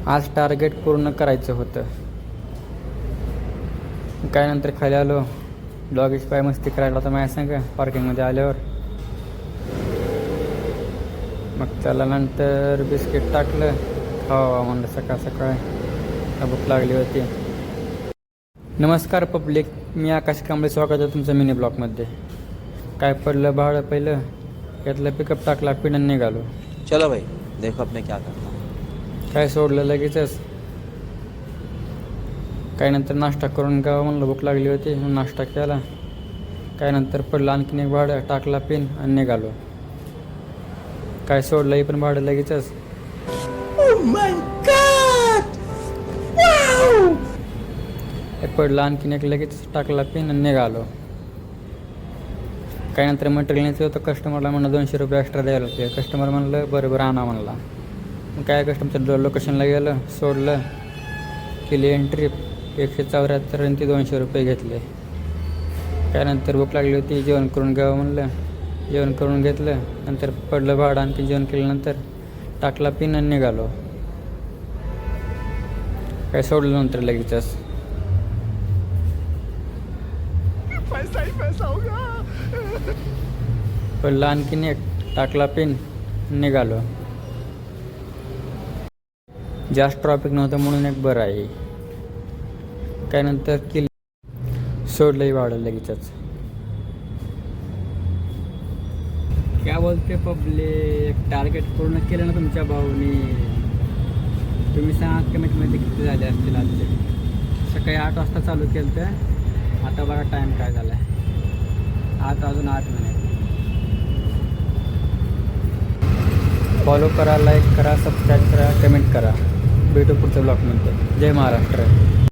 आज टार्गेट पूर्ण करायचं होतं. काय नंतर खाली आलो, डॉगीश पाय मस्ती करायला होता माझ्या संग पार्किंगमध्ये आल्यावर. मग त्याला नंतर बिस्किट टाकलं, खावा म्हणलं सकाळ सकाळ भूक लागली होती. नमस्कार पब्लिक, मी आकाश कांबळे, स्वागत आहे तुमचं मिनी ब्लॉकमध्ये. काय पडलं भाडं पहिलं, यातलं पिकअप टाकला, पिणं निघालो. चलो भाई देखो अब मैं क्या करता हूँ. काय सोडलं लगेचच. काय नंतर नाश्ता करून गावा म्हणलं, भूक लागली होती म्हणून नाश्ता केला. काय नंतर पडलं आणखीन एक भाडं, टाकला पिन आणि निघालो. काय सोडलंही पण भाडं लगेचच. पडलं आणखीन एक, लगेच टाकला पिन आणि निघालो. काय नंतर मटेरियल न्यायचं होतं, कस्टमरला म्हणलं 200 रुपये एक्स्ट्रा द्यायला लागते. कस्टमर म्हणलं बरोबर आणा म्हणला. मग काय कस्टमरच्या लोकेशनला गेलं, सोडलं, केली एंट्री. 174 आणि ती 200 रुपये घेतले. त्यानंतर भूक लागली होती, जेवण करून घ्यावं म्हणलं, जेवण करून घेतलं. नंतर पडलं भाडं, आणखी जेवण केल्यानंतर टाकला पिन आणि निघालो. काय सोडलं नंतर लगेचच. पडलं आणखीन एक, टाकला पिन, निघालो. जास्त ट्रॉफिक नव्हतं म्हणून एक बरं आहे. काय नंतर केली, सोडलंही भाडं लगेचच. क्या बोलते पब्लिक, टार्गेट पूर्ण केलं ना तुमच्या भाऊनी. तुम्ही सांगा कमेंटमध्ये किती झाले असतील आजचे. सकाळी 8 वाजता चालू केलं तर आता बघा टाईम काय झाला आहे. आता अजून 8 मिनिट. फॉलो करा, लाईक करा, सबस्क्राईब करा, कमेंट करा. भेटू पुढच्या ब्लॉगमध्ये. जय महाराष्ट्र.